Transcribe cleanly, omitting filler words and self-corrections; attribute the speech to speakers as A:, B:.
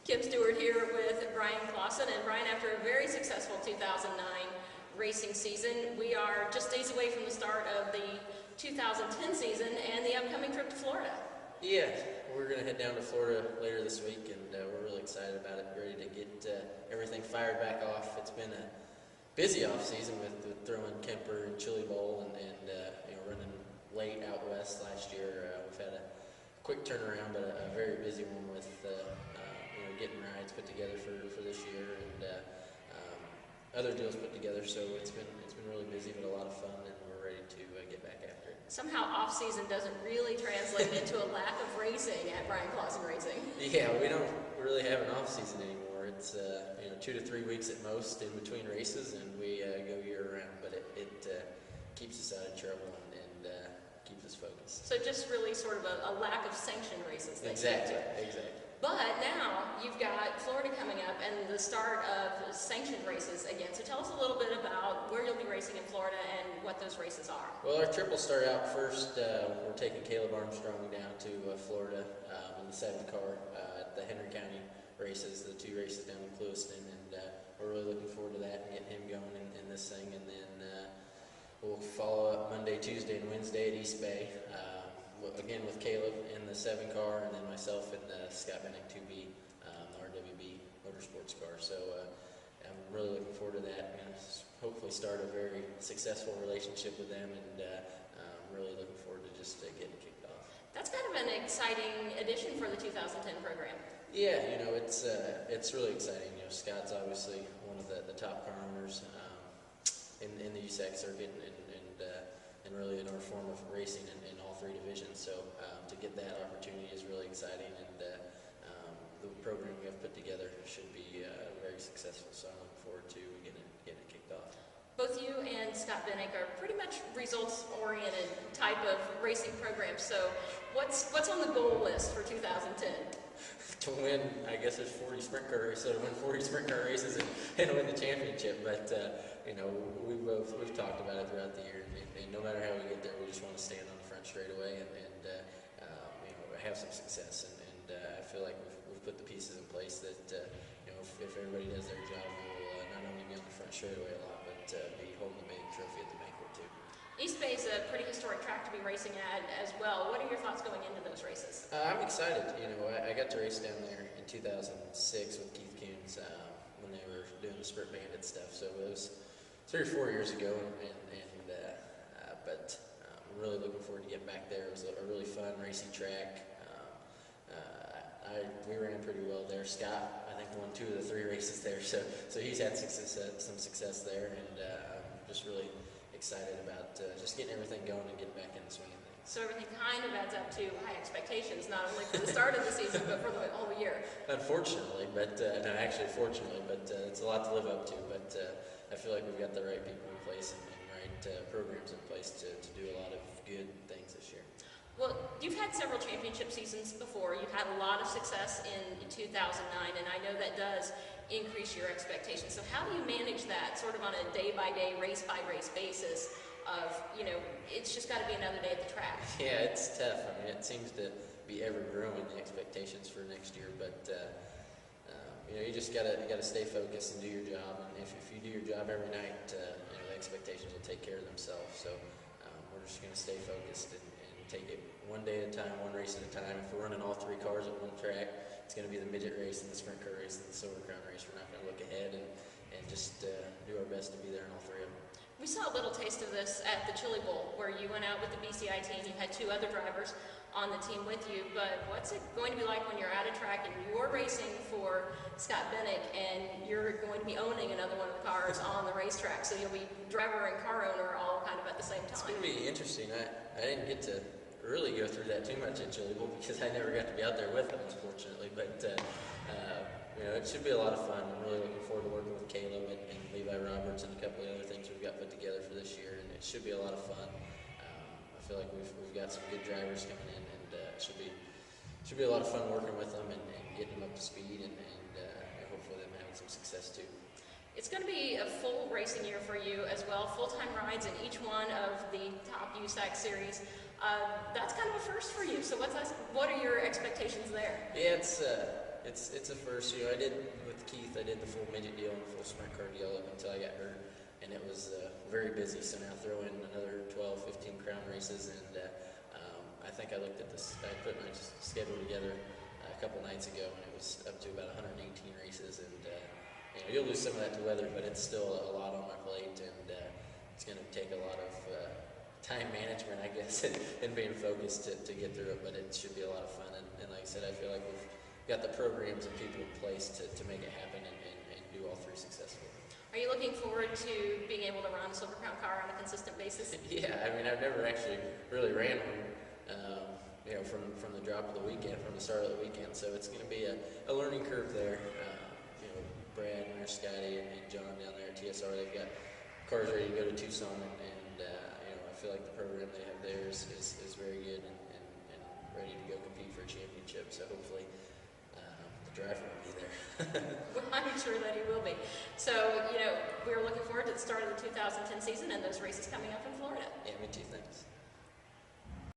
A: Kim Stewart here with Bryan Clauson. And Bryan, after a very successful 2009 racing season, we are just days away from the start of the 2010 season and the upcoming trip to Florida.
B: Yeah, we're going to head down to Florida later this week, and we're really excited about it, ready to get everything fired back off. It's been a busy off-season with throwing Kemper and Chili Bowl and running late out west last year. We've had a quick turnaround, but a very busy one with getting rides put together for this year and other deals put together. So it's been really busy, but a lot of fun, and we're ready to get back after it.
A: Somehow off-season doesn't really translate into a lack of racing at Bryan Clauson Racing.
B: Yeah, we don't really have an off-season anymore. It's 2 to 3 weeks at most in between races, and we go year-round. But it keeps us out of trouble and keeps us focused.
A: So just really sort of a lack of sanctioned races.
B: Exactly.
A: But now you've got Florida coming up and the start of sanctioned races again. So tell us a little bit about where you'll be racing in Florida and what those races are.
B: Well, our trip will start out first. We're taking Caleb Armstrong down to Florida in the 7 car at the Henry County races, the 2 races down in Clewiston, and we're really looking forward to that and getting him going in this thing. And then we'll follow up Monday, Tuesday, and Wednesday at East Bay. Again with Caleb in the 7 car, and then myself in the Scott Bennick 2B, the RWB Motorsports car. So I'm really looking forward to that. I'm going to hopefully start a very successful relationship with them, and I'm really looking forward to just getting kicked off.
A: That's kind of an exciting addition for the 2010 program.
B: Yeah, it's really exciting. Scott's obviously one of the top car owners in the USAC circuit, and really in our form of racing in all 3 divisions. So to get that opportunity is really exciting, and the program we have put together should be very successful. So I'm looking forward to getting it kicked off.
A: Both you and Scott Bennick are pretty much results-oriented type of racing programs. So what's on the goal list for 2010?
B: To win, I guess there's 40 sprint car races, so to win 40 sprint car races and win the championship. But we've talked about it throughout the year, and no matter how we get there, we just want to stand on the front straightaway and have some success. And I feel like we've put the pieces in place that if everybody does their job, we'll not only be on the front straightaway a lot, but be holding the main trophy at the banquet too.
A: East Bay is a pretty historic track to be racing at as well. What are your thoughts going into those races?
B: I'm excited. I got to race down there in 2006 with Keith Coons when they were doing the Sprint Bandit stuff. So it was 3 or 4 years ago, but I'm really looking forward to getting back there. It was a really fun racing track. We ran pretty well there. Scott, I think, won 2 of the 3 races there, so he's had some success there, and I'm just really excited about just getting everything going and getting back in the swing of things.
A: So everything kind of adds up to high expectations, not only for the start of the season, but for the whole year.
B: Unfortunately, fortunately, but it's a lot to live up to. But I feel like we've got the right people in place and right programs in place to do a lot of good things this year.
A: Well, you've had several championship seasons before. You've had a lot of success in 2009, and I know that does increase your expectations. So how do you manage that sort of on a day-by-day, race-by-race basis of, it's just got to be another day at the track?
B: Yeah, it's tough. I mean, it seems to be ever growing, the expectations for next year, but you just gotta stay focused and do your job, and if you do your job every night, the expectations will take care of themselves. So we're just going to stay focused and take it one day at a time, one race at a time. If we're running all 3 cars at one track, it's going to be the midget race and the sprint car race and the Silver Crown race. We're not going to look ahead and just do our best to be there in all 3 of them.
A: We saw a little taste of this at the Chili Bowl, where you went out with the BCI team. You had 2 other drivers on the team with you, but what's it going to be like when you're at a track and you're racing for Scott Bennick and you're going to be owning another one of the cars on the racetrack? So you'll be driver and car owner all kind of at the same time.
B: It's going to be interesting. I didn't get to really go through that too much at Chili Bowl because I never got to be out there with them, unfortunately. But it should be a lot of fun. I'm really looking forward to working with Caleb and Levi Roberts and a couple of other things we've got put together for this year, and it should be a lot of fun. I feel like we've got some good drivers coming in, and it should be a lot of fun working with them and getting them up to speed, and hopefully them having some success too.
A: It's going to be a full racing year for you as well, full-time rides in each one of the top USAC series. That's kind of a first for you. So what are your expectations there?
B: Yeah, it's a first. You know, I did with Keith. I did the full midget deal and the full sprint car deal up until I got hurt, and it was very busy. So now throw in another 12, 15 crown races, and I think I looked at this. I put my schedule together a couple nights ago, and it was up to about 118 races. And you know, you'll lose some of that to weather, but it's still a lot on my plate, and it's going to take a lot of time management, I guess, and being focused to get through it. But it should be a lot of fun, and like I said, I feel like we've got the programs and people in place to make it happen and do all three successfully.
A: Are you looking forward to being able to run a Silver Crown car on a consistent basis?
B: Yeah, I mean, I've never actually really ran one, you know, from the drop of the weekend, from the start of the weekend. So it's going to be a learning curve there. You know, Brad and Scotty and John down there at TSR, they've got cars ready to go to Tucson, and you know, I feel like the program they have there is very good and ready to go compete for a championship. So hopefully the driver will be there.
A: Well, I'm sure that he will be. So, you know, we're looking forward to the start of the 2010 season and those races coming up in Florida.
B: Yeah, me too. Thanks.